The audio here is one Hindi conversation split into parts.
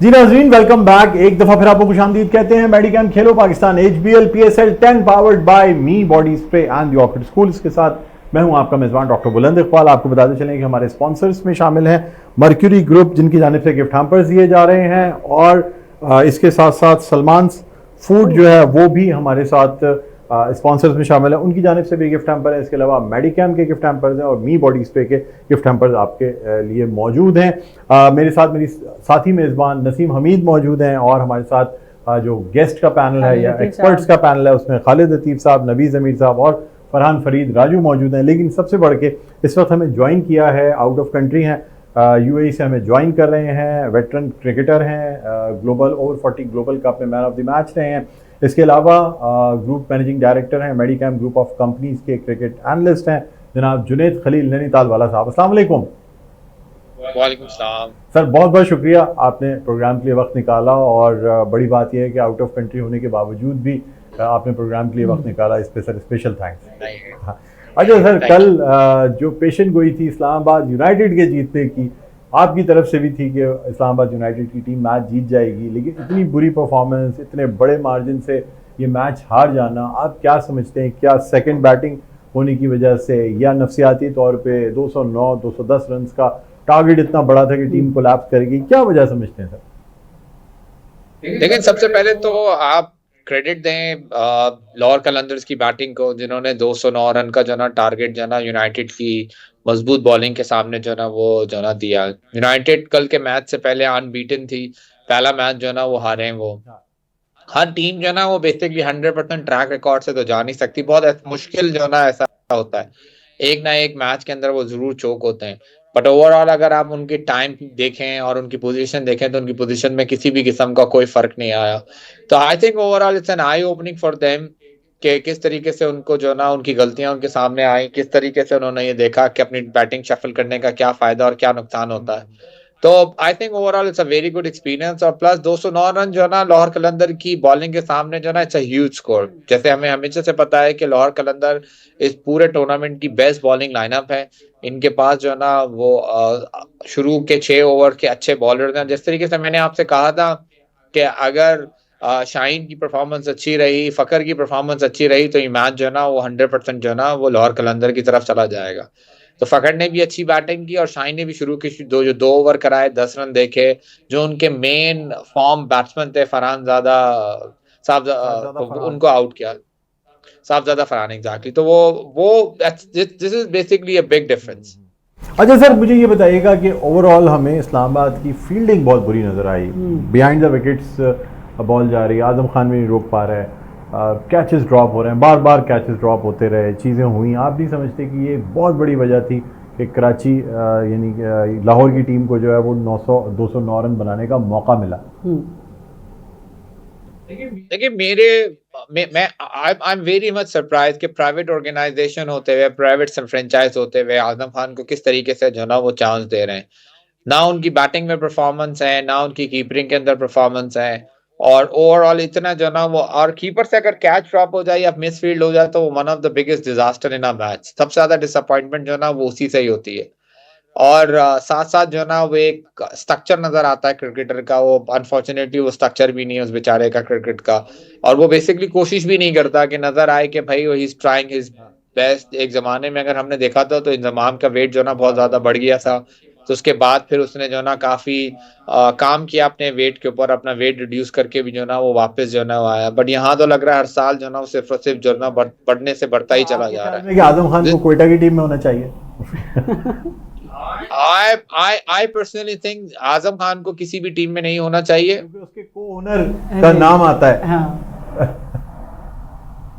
जी नाज़रीन, वेलकम बैक। एक दफा फिर आपको खुशामदीद कहते हैं मेडिकैम खेलो Pakistan HBL PSL 10 powered by me body spray and the orchid school. इसके साथ मैं हूं आपका मेजबान डॉक्टर बुलंद इकबाल। आपको बताते चलें कि हमारे स्पॉन्सर्स में शामिल हैं मर्क्यूरी ग्रुप, जिनकी जानिब से गिफ्ट हैम्पर्स दिए जा रहे हैं, और इसके साथ साथ सलमान फूड जो है वो भी हमारे साथ स्पॉन्सर्स में शामिल है। उनकी जानिब से भी गिफ्ट हैम्पर है। इसके अलावा मेडिकैम के गिफ्ट हैम्पर्स हैं और मी बॉडी स्प्रे के गिफ्ट हैम्पर्स आपके लिए मौजूद हैं। मेरे साथ मेरी साथी मेज़बान नसीम हमीद मौजूद हैं, और हमारे साथ जो गेस्ट का पैनल है या एक्सपर्ट्स का पैनल है उसमें खालिद लतीफ़ साहब, नबी ज़मीर साहब और फरहान फरीद राजू मौजूद हैं। लेकिन सबसे बढ़ के इस वक्त हमें ज्वाइन किया है, आउट ऑफ कंट्री हैं, UAE से हमें ज्वाइन कर रहे हैं, वेटरन क्रिकेटर हैं, ग्लोबल ओवर 40 ग्लोबल कप में मैन ऑफ द मैच रहे हैं। इसके अलावा ग्रुप मैनेजिंग डायरेक्टर हैं मेडिकैम ग्रुप ऑफ कंपनीज के, क्रिकेट एनालिस्ट हैं जनाब जुनैद खलील नैनीताल वाला साहब। अस्सलाम वालेकुम। वालेकुम सलाम सर, बहुत बहुत शुक्रिया आपने प्रोग्राम के लिए वक्त निकाला, और बड़ी बात यह है कि आउट ऑफ कंट्री होने के बावजूद भी आपने प्रोग्राम के लिए वक्त निकाला। इस पे सर स्पेशल थैंक्स। अच्छा सर, कल जो पेशन गोई थी इस्लामाबाद यूनाइटेड के जीतने की, आपकी तरफ से भी थी कि इस्लामाबाद यूनाइटेड की टीम मैच जीत जाएगी, लेकिन इतनी बुरी परफॉर्मेंस, इतने बड़े मार्जिन से ये मैच हार जाना, आप क्या समझते हैं? क्या सेकंड बैटिंग होने की वजह से, या नफसियाती तौर पे 209-210 रन का टारगेट इतना बड़ा था कि टीम कोलैप्स करेगी? क्या वजह समझते हैं सर? लेकिन सबसे पहले तो आप क्रेडिट दें लाहौर कलंदर्स की बैटिंग को, जिन्होंने 209 रन का जो ना टारगेट जो ना यूनाइटेड की मजबूत बॉलिंग के सामने जो ना वो जो ना दिया। यूनाइटेड कल के मैच से पहले अनबीटन थी, पहला मैच जो ना वो हारे हैं। वो हर टीम जो ना वो बेसिकली 100% ट्रैक रिकॉर्ड से तो जा नहीं सकती, बहुत मुश्किल जो ना ऐसा होता है, एक ना एक मैच के अंदर वो जरूर चोक होते हैं। बट ओवरऑल अगर आप उनकी टाइम देखें और उनकी पोजीशन देखें तो उनकी पोजीशन में किसी भी किस्म का कोई फर्क नहीं आया। तो I think overall it's an I opening for them कि किस तरीके से उनको जो ना उनकी गलतियां उनके सामने आई, किस तरीके से उन्होंने ये देखा कि अपनी बैटिंग शफल करने का क्या फायदा और क्या नुकसान होता है। तो I think overall it's a very good experience. और प्लस 209 रन जो है ना लाहौर कलंदर की बॉलिंग के सामने जो ना इट्स अ ह्यूज स्कोर। जैसे हमें हमेशा से पता है कि लाहौर कलंदर इस पूरे टूर्नामेंट की बेस्ट बॉलिंग लाइनअप है। इनके पास जो है ना वो शुरू के 6 ओवर के अच्छे बॉलर हैं। जिस तरीके से मैंने आपसे कहा था कि अगर शाहीन की परफॉर्मेंस अच्छी रही, फकर की परफॉर्मेंस अच्छी रही, तो ये मैच जो है ना वो 100% जो है ना वो लाहौर कलंदर की तरफ चला जाएगा। तो फकर ने भी अच्छी बैटिंग की और शाहीन ने भी शुरू के दो ओवर कराए, 10 रन देखे। जो उनके मेन फॉर्म बैट्समैन थे फरहानजादा साहब, उनको आउट किया, साहबजादा फरहान, एग्जैक्टली। तो वो this is basically a big difference. अच्छा सर, मुझे ये बताइएगा कि ओवरऑल हमें इस्लामाबाद की फील्डिंग बहुत बुरी नज़र आई। बिहाइंड द विकेट्स बॉल जा रही है, आजम खान भी नहीं रोक पा रहा है, कैचेस ड्रॉप हो रहे हैं, बार बार कैचेस ड्रॉप होते रहे, चीज़ें हुई। आप भी समझते कि ये बहुत बड़ी वजह थी कि कराची यानी लाहौर की टीम को जो है वो 209 रन बनाने का मौका मिला? देखिए मैं I am very much surprise कि प्राइवेट ऑर्गेनाइजेशन होते हुए, प्राइवेट फ्रेंचाइज होते हुए आजम खान को किस तरीके से जो ना वो चांस दे रहे हैं। ना उनकी बैटिंग में परफॉर्मेंस है, ना उनकी कीपरिंग के अंदर परफॉर्मेंस है, और ओवरऑल इतना जो ना वो, और कीपर से अगर कैच ड्रॉप हो जाए या मिस फील्ड हो जाए तो वो one of the biggest disaster in a match. सबसे ज्यादा डिसअपॉइंटमेंट जो ना वो उसी से ही होती है। और साथ साथ जो ना वो एक स्ट्रक्चर नजर आता है क्रिकेटर का, वो अनफॉर्चुनेटली वो स्ट्रक्चर भी नहीं है उस बेचारे का क्रिकेट का। और वो बेसिकली कोशिश भी नहीं करता कि नजर आए कि भाई he is trying his best. एक जमाने में अगर हमने देखा था तो इंजमाम का वेट जो ना बहुत ज्यादा बढ़ गया था, तो उसके बाद फिर उसने जो ना काफी काम किया अपने वेट के ऊपर, अपना वेट रिड्यूस करके भी जो ना वो वापस जो ना वो आया। बट यहाँ तो लग रहा है हर साल जो ना वो सिर्फ और सिर्फ जो ना बढ़ने से बढ़ता ही चला जा रहा है। कि आजम खान को कोयटा की टीम में होना चाहिए? I personally think Azam Khan को किसी भी टीम में नहीं होना चाहिए, क्योंकि उसके को ओनर का नाम आता है। हाँ।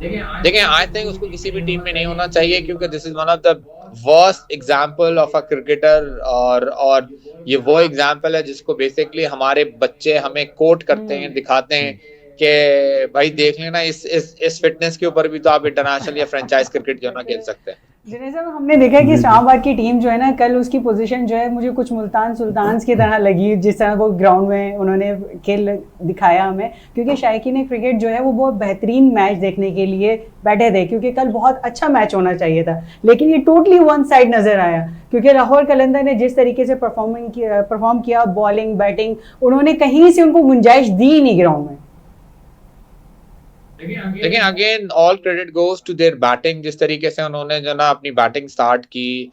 देखिए आई थिंक उसको किसी भी टीम में नहीं होना चाहिए, क्योंकि this is one of the worst example of a cricketer. और ये वो एग्जांपल है जिसको बेसिकली हमारे बच्चे हमें कोट करते हैं, दिखाते हैं कि भाई देख लेना, इस फिटनेस के ऊपर भी तो आप इंटरनेशनल या फ्रेंचाइज क्रिकेट जो ना खेल सकते हैं। जिन्हें सब हमने देखा कि इस्लामाबाद की टीम जो है ना, कल उसकी पोजीशन जो है मुझे कुछ मुल्तान सुल्तान्स की तरह लगी, जिस तरह वो ग्राउंड में उन्होंने खेल दिखाया हमें। क्योंकि शायकीन क्रिकेट जो है वो बहुत बेहतरीन मैच देखने के लिए बैठे थे, क्योंकि कल बहुत अच्छा मैच होना चाहिए था, लेकिन ये टोटली वन साइड नज़र आया। क्योंकि लाहौर कलंदर ने जिस तरीके से परफॉर्म किया, बॉलिंग बैटिंग, उन्होंने कहीं से उनको गुंजाइश दी नहीं ग्राउंड में। लेकिन again all credit goes to their batting. जिस तरीके से उन्होंने जो ना अपनी बैटिंग स्टार्ट की,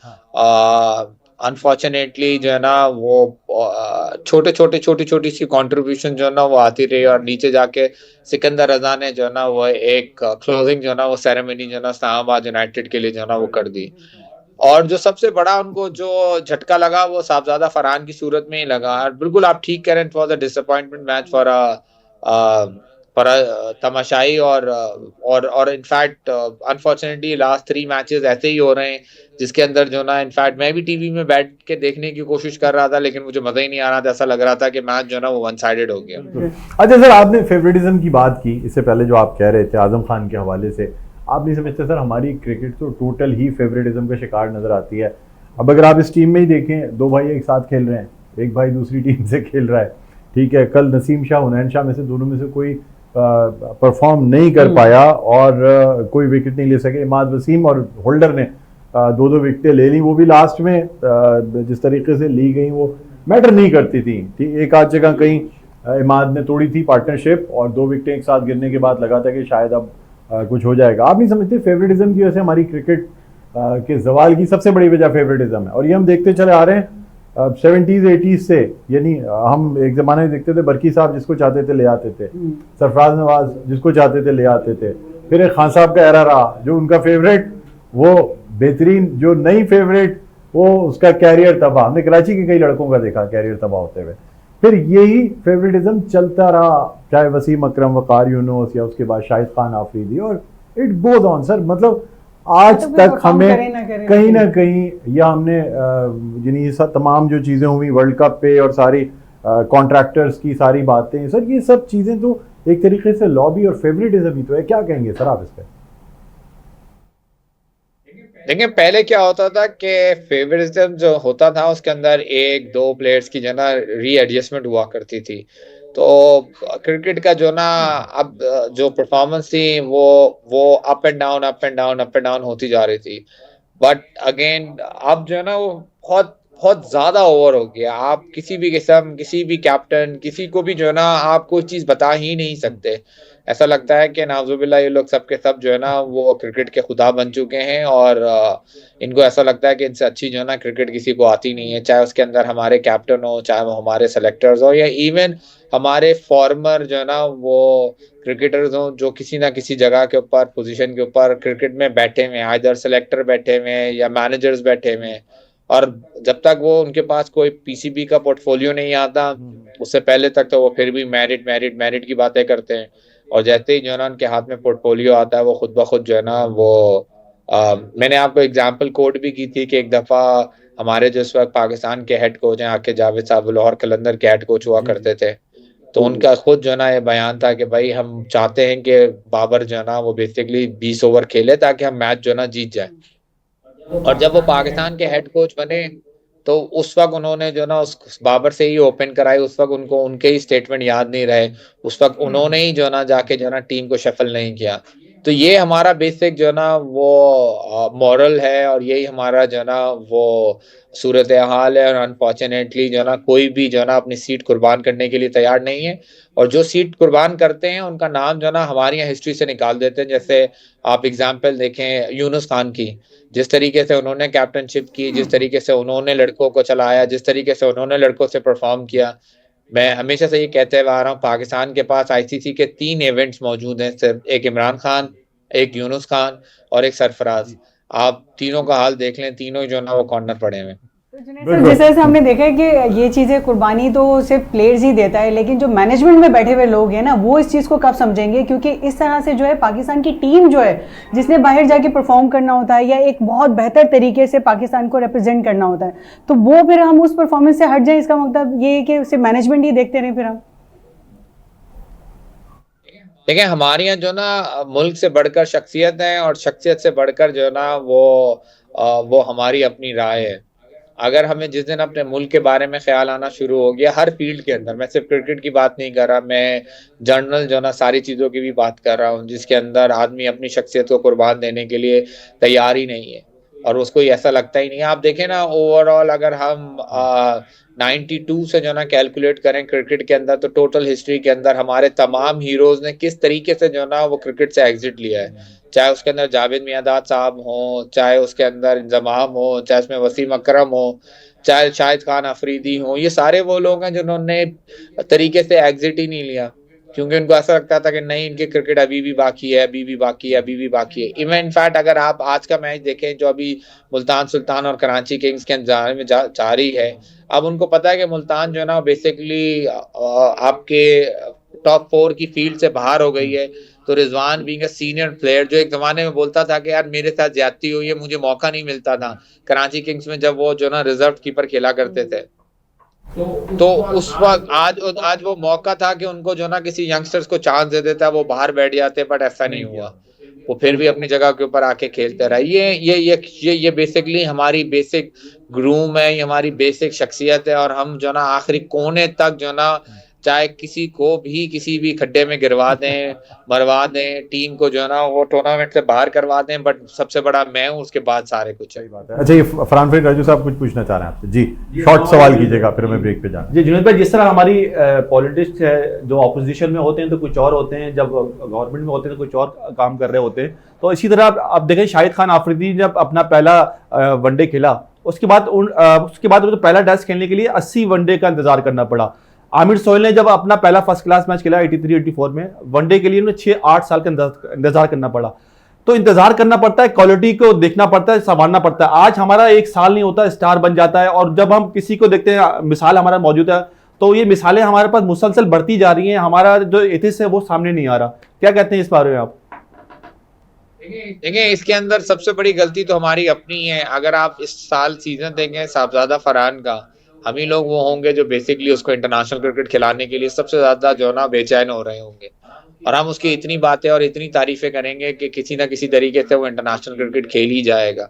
अनफॉर्चुनेटली जो है ना वो छोटी छोटी सी कंट्रीब्यूशन जो है ना वो आती रही, और नीचे जाके सिकंदर रजा ने जो है ना वो एक क्लोजिंग जो है ना वो सेरेमनी जो है ना इस्लामाबाद यूनाइटेड के लिए जो है ना वो कर दी। और जो सबसे बड़ा उनको जो झटका लगा वो साहबजादा फरहान की सूरत में ही लगा। और बिल्कुल आप ठीक कह रहे हैं, it was a disappointment match for तमाशाई। और इनफैक्ट अनफॉर्चुनेटली लास्ट 3 मैचेस ऐसे ही हो रहे हैं, जिसके अंदर जो ना इनफैक्ट मैं भी टीवी में बैठ के देखने की कोशिश कर रहा था, लेकिन मुझे मजा ही नहीं आ रहा था। ऐसा लग रहा था कि मैच जो ना वो वन साइडेड हो गया। अच्छा सर, आपने फेवरेटिज्म की बात की, इससे पहले जो आप कह रहे थे आजम खान के हवाले से, आप नहीं समझते सर हमारी क्रिकेट तो टोटल ही फेवरेटिज्म का शिकार नजर आती है। अब अगर आप इस टीम में ही देखें, 2 भाई एक साथ खेल रहे हैं, एक भाई दूसरी टीम से खेल रहा है, ठीक है, कल नसीम शाह हुनैन शाह में से दोनों में से कोई परफॉर्म नहीं कर पाया और कोई विकेट नहीं ले सके। इमाद वसीम और होल्डर ने 2-2 विकेटें ले ली, वो भी लास्ट में जिस तरीके से ली गई वो मैटर नहीं करती थी। ठीक, एक आध जगह कहीं इमाद ने तोड़ी थी पार्टनरशिप, और 2 विकेटें एक साथ गिरने के बाद लगा था कि शायद अब कुछ हो जाएगा। आप नहीं समझते फेवरेटिज्म की वजह से हमारी क्रिकेट के जवाल की सबसे बड़ी वजह फेवरेटिज्म है? और ये हम देखते चले आ रहे हैं 70s 80s से। यानी हम एक जमाने में देखते थे बरकी साहब जिसको चाहते थे ले आते थे, सरफराज नवाज जिसको चाहते थे ले आते थे, फिर एक खान साहब का एरा रहा जो उनका फेवरेट वो बेहतरीन, जो नई फेवरेट वो उसका कैरियर तबाह। हमने कराची के कई लड़कों का देखा कैरियर तबाह होते हुए। फिर यही फेवरेटिज्म चलता रहा, चाहे वसीम अकरम, वकार यूनुस, या उसके बाद शाहिद खान आफरीदी, और इट गोज ऑन सर। मतलब आज तक हमें कहीं ना कहीं, या हमने यानी ये सब तमाम जो चीज़ें हुई वर्ल्ड कप पे और सारी कॉन्ट्रैक्टर्स की सारी बातें, सर ये सब चीज़ें तो एक तरीके से लॉबी और फेवरेटिज्म ही तो है। क्या कहेंगे सर आप इस पर? देखिए पहले क्या होता था कि फेवरिज्म जो होता था उसके अंदर 1-2 प्लेयर्स की जो ना रीएडजस्टमेंट हुआ करती थी। तो क्रिकेट का जो ना अब जो परफॉर्मेंस थी वो up and down up and down up and down होती जा रही थी। बट अगेन अब जो है ना वो बहुत बहुत ज्यादा ओवर हो गया। आप किसी भी किस्म, किसी भी कैप्टन, किसी को भी जो है ना आप कोई चीज बता ही नहीं सकते। ऐसा लगता है कि नाउजुबिल्लाह ये लोग सब के सब जो है ना वो क्रिकेट के खुदा बन चुके हैं, और इनको ऐसा लगता है कि इनसे अच्छी जो है ना क्रिकेट किसी को आती नहीं है। चाहे उसके अंदर हमारे कैप्टन हो, चाहे वो हमारे सेलेक्टर्स हो, या इवन हमारे फॉर्मर जो है ना वो क्रिकेटर्स हो, जो किसी ना किसी जगह के ऊपर, पोजीशन के ऊपर क्रिकेट में बैठे हुए हैं, इधर सेलेक्टर बैठे हुए हैं या मैनेजर्स बैठे हुए हैं। और जब तक वो उनके पास कोई पीसीबी का पोर्टफोलियो नहीं आता, उससे पहले तक तो वो फिर भी मैरिट मैरिट मैरिट की बातें करते हैं। और जैसे ही जो है ना उनके हाथ में पोर्टफोलियो आता है, वो खुद ब खुद जो है ना वो मैंने आपको एग्जांपल कोट भी की थी कि एक दफा हमारे जो इस वक्त पाकिस्तान के हेड कोच हैं आके जावेद साहब, लाहौर कलंदर के हेड कोच हुआ करते थे, तो उनका खुद जो है ना ये बयान था कि भाई हम चाहते हैं कि बाबर जो है ना वो बेसिकली 20 ओवर खेले ताकि हम मैच जो है ना जीत जाए। और जब वो पाकिस्तान के हेड कोच बने तो उस वक्त उन्होंने जो ना उस बाबर से ही ओपन कराई। उस वक्त उनको उनके ही स्टेटमेंट याद नहीं रहे, उस वक्त उन्होंने ही जो ना जाके जो ना टीम को शफल नहीं किया। तो ये हमारा बेसिक जो ना वो मॉरल है, और यही हमारा जो ना वो सूरत हाल है। और अनफॉर्चुनेटली जो ना कोई भी जो ना अपनी सीट कुर्बान करने के लिए तैयार नहीं है, और जो सीट कुर्बान करते हैं उनका नाम जो ना हमारी यहाँ हिस्ट्री से निकाल देते हैं। जैसे आप एग्जाम्पल देखें यूनुस खान की, जिस तरीके से उन्होंने कैप्टनशिप की, जिस तरीके से उन्होंने लड़कों को चलाया, जिस तरीके से उन्होंने लड़कों से परफॉर्म किया। मैं हमेशा से ये कहते हुए आ रहा हूँ, पाकिस्तान के पास आईसीसी के 3 इवेंट्स मौजूद हैं, सिर्फ एक इमरान खान, एक यूनुस खान और एक सरफराज। आप तीनों का हाल देख लें, तीनों जो ना वो कॉर्नर पड़े हुए हैं। सर जिस तरह से हमने देखा है कि ये चीज़ें कुर्बानी तो सिर्फ प्लेयर्स ही देता है, लेकिन जो मैनेजमेंट में बैठे हुए लोग हैं ना वो इस चीज़ को कब समझेंगे? क्योंकि इस तरह से जो है पाकिस्तान की टीम जो है, जिसने बाहर जाके परफॉर्म करना होता है या एक बहुत बेहतर तरीके से पाकिस्तान को रिप्रेजेंट करना होता है, तो वो फिर हम उस परफॉर्मेंस से हट जाए, इसका मतलब ये है कि सिर्फ मैनेजमेंट ही देखते रहें फिर हम? देखिए हमारे यहाँ जो ना मुल्क से बढ़कर शख्सियत है, और शख्सियत से बढ़कर जो है ना वो वो हमारी अपनी राय है। अगर हमें जिस दिन अपने मुल्क के बारे में ख्याल आना शुरू हो गया हर फील्ड के अंदर, मैं सिर्फ क्रिकेट की बात नहीं कर रहा, मैं जनरल जो ना सारी चीज़ों की भी बात कर रहा हूँ, जिसके अंदर आदमी अपनी शख्सियत को कुर्बान देने के लिए तैयार ही नहीं है और उसको ऐसा लगता ही नहीं है। आप देखें ना, ओवरऑल अगर हम 92 से जो ना कैलकुलेट करें क्रिकेट के अंदर, तो टोटल हिस्ट्री के अंदर हमारे तमाम हीरोज ने किस तरीके से जो ना वो क्रिकेट से एग्जिट लिया है, चाहे उसके अंदर जावेद मियांदाद साहब हो, चाहे उसके अंदर इंजमाम हो, चाहे उसमें वसीम अकरम हो, चाहे शाहिद खान अफरीदी हो, ये सारे वो लोग हैं जिन्होंने तरीके से एग्जिट ही नहीं लिया, क्योंकि उनको ऐसा लगता था कि नहीं, इनकी क्रिकेट अभी भी बाकी है, अभी भी बाकी है, अभी भी बाकी है। इवन इनफैक्ट अगर आप आज का मैच देखें जो अभी मुल्तान सुल्तान और कराची किंग्स के अंजाम में जारी है, अब उनको पता है कि मुल्तान जो है ना बेसिकली आपके टॉप 4 की फील्ड से बाहर हो गई है, तो Rizwan being a senior player, जो एक जमाने में बोलता था कि यार मेरे साथ ज्यादती हुई है, मुझे मौका नहीं मिलता था कराची किंग्स में जब वो जो ना रिजर्व कीपर खेला करते थे, तो उस वक्त आज वो मौका था कि उनको जो ना किसी यंगस्टर्स को चांस दे देता, वो बाहर बैठ जाते, बट ऐसा नहीं हुआ, वो फिर भी अपनी जगह के ऊपर आके खेलते रहे। ये बेसिकली हमारी बेसिक ग्रूम है, ये हमारी बेसिक शख्सियत है, और हम जो ना आखिरी कोने तक जो ना चाहे किसी को भी किसी भी खड्डे में गिरवा दें, मरवा दें, टीम को जो है ना वो टूर्नामेंट से बाहर करवा दें, बट सबसे बड़ा मैं हूँ, उसके बाद सारे कुछ है। सही बात है। अच्छा, ये फरहान फरीद राजू साहब कुछ पूछना चाह रहे हैं आपसे जी, शॉर्ट सवाल कीजिएगा, फिर हमें ब्रेक पे जाना। जी जुनेद भाई, जिस तरह हमारी पॉलिटिक्स है, जो ऑपोजिशन में होते हैं तो कुछ और होते हैं, जब गवर्नमेंट में होते हैं तो कुछ और काम कर रहे होते हैं, तो इसी तरह आप देखें शाहिद खान आफरीदी जब अपना पहला वनडे खेला, उसके बाद उनको पहला टेस्ट खेलने के लिए 80 वनडे का इंतजार करना पड़ा। आमिर सोहेल ने जब अपना पहला फर्स्ट क्लास मैच खेला 83-84 में, वनडे के लिए उन्हें 6-8 साल का इंतजार करना पड़ा। तो इंतजार करना पड़ता है, क्वालिटी को देखना पड़ता है, संभालना पड़ता है। आज हमारा 1 साल नहीं होता स्टार बन जाता है, और जब हम किसी को देखते हैं, मिसाल हमारा मौजूद है, तो ये मिसालें हमारे पास मुसलसल बढ़ती जा रही हैं, हमारा जो एथिक्स है वो सामने नहीं आ रहा। क्या कहते हैं इस बारे में आप? देखिए, इसके अंदर सबसे बड़ी गलती तो हमारी अपनी है। अगर आप इस साल सीजन देखें साहबजादा फरहान का, हम ही लोग वो होंगे जो बेसिकली उसको इंटरनेशनल क्रिकेट खिलाने के लिए सबसे ज्यादा जो ना बेचैन हो रहे होंगे, और हम उसकी इतनी बातें और इतनी तारीफें करेंगे कि किसी ना किसी तरीके से वो इंटरनेशनल क्रिकेट खेल ही जाएगा।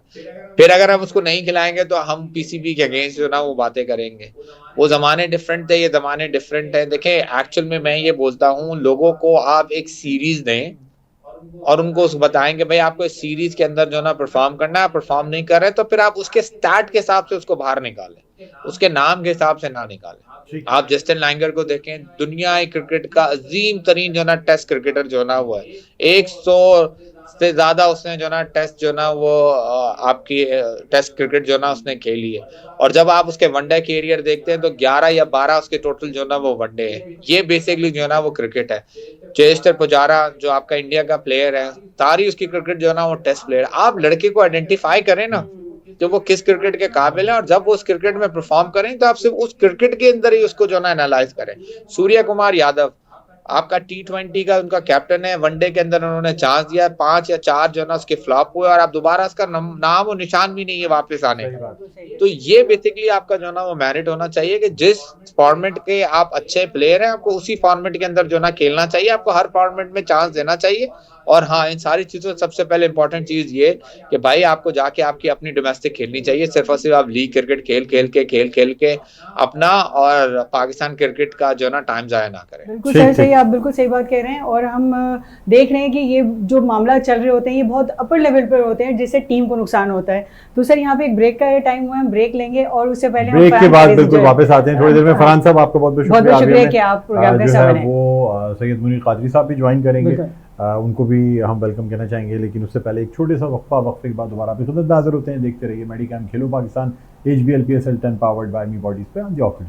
फिर अगर हम उसको नहीं खिलाएंगे तो हम पीसीबी के अगेंस्ट जो ना वो बातें करेंगे। वो जमाने डिफरेंट थे, ये जमाने डिफरेंट है। देखें, एक्चुअल में मैं ये बोलता हूँ, लोगों को आप एक सीरीज दें और उनको बताएंगे भाई आपको इस सीरीज के अंदर जो ना परफॉर्म करना है, परफॉर्म नहीं कर रहे तो फिर आप उसके स्टैट के हिसाब से उसको बाहर निकालें, उसके नाम के हिसाब से ना निकालें। आप जस्टिन लैंगर को देखें, दुनिया क्रिकेट का अजीम तरीन जो ना टेस्ट क्रिकेटर जो ना हुआ है, 100 से ज्यादा उसने जो ना टेस्ट जो ना वो आपकी टेस्ट क्रिकेट जो ना उसने खेली है, और जब आप उसके वनडे कैरियर देखते हैं तो 11 या 12 उसके टोटल जो ना वो वनडे है। ये बेसिकली जो ना वो क्रिकेट है। चेस्टर पुजारा जो आपका इंडिया का प्लेयर है, सारी उसकी क्रिकेट जो ना वो टेस्ट प्लेयर। आप लड़के को आइडेंटिफाई करें ना तो वो किस क्रिकेट के काबिल है, और जब वो उस क्रिकेट में परफॉर्म करें तो आप सिर्फ उस क्रिकेट के अंदर ही उसको जो ना एनालाइज करें। सूर्य कुमार यादव आपका T20 का उनका कैप्टन है, वनडे के अंदर उन्होंने चांस दिया, 5 या 4 जो ना उसके फ्लॉप हुए, और आप दोबारा उसका नाम और निशान भी नहीं है वापस आने का। तो ये बेसिकली आपका जो ना वो मेरिट होना चाहिए कि जिस फॉर्मेट के आप अच्छे प्लेयर हैं, आपको उसी फॉर्मेट के अंदर जो ना खेलना चाहिए, आपको हर फॉर्मेट में चांस देना चाहिए। और हाँ, इन सारी चीजों सबसे पहले इंपॉर्टेंट चीज ये कि भाई आपको जाके आपकी अपनी डोमेस्टिक खेलनी चाहिए, सिर्फ और सिर्फ आप लीग क्रिकेट खेल के अपना और पाकिस्तान क्रिकेट का जो ना टाइम जाया ना करें। बिल्कुल सही, आप बिल्कुल सही बात कह रहे हैं। और हम देख रहे हैं कि ये जो मामला चल रहे होते हैं ये बहुत अपर लेवल पर होते हैं, जिससे टीम को नुकसान होता है। तो सर यहाँ पे एक ब्रेक का टाइम हुआ है, हम ब्रेक लेंगे और उससे पहले ब्रेक के बाद बिल्कुल वापस आते हैं थोड़ी देर में। फरहान साहब आपको बहुत बहुत शुक्रिया कि आप प्रोग्राम का हिस्सा बने। वो सैयद मुनीर कादरी साहब भी ज्वाइन करेंगे, उनको भी हम वेलकम कहना चाहेंगे, लेकिन उससे पहले एक छोटे सा वक्फे के बाद दोबारा आपकी खिदमत में हाजिर होते हैं। देखते रहिए मेडिकैम खेलो Pakistan HBL PSL 10 powered by me bodies पे ऑन द ऑफिस।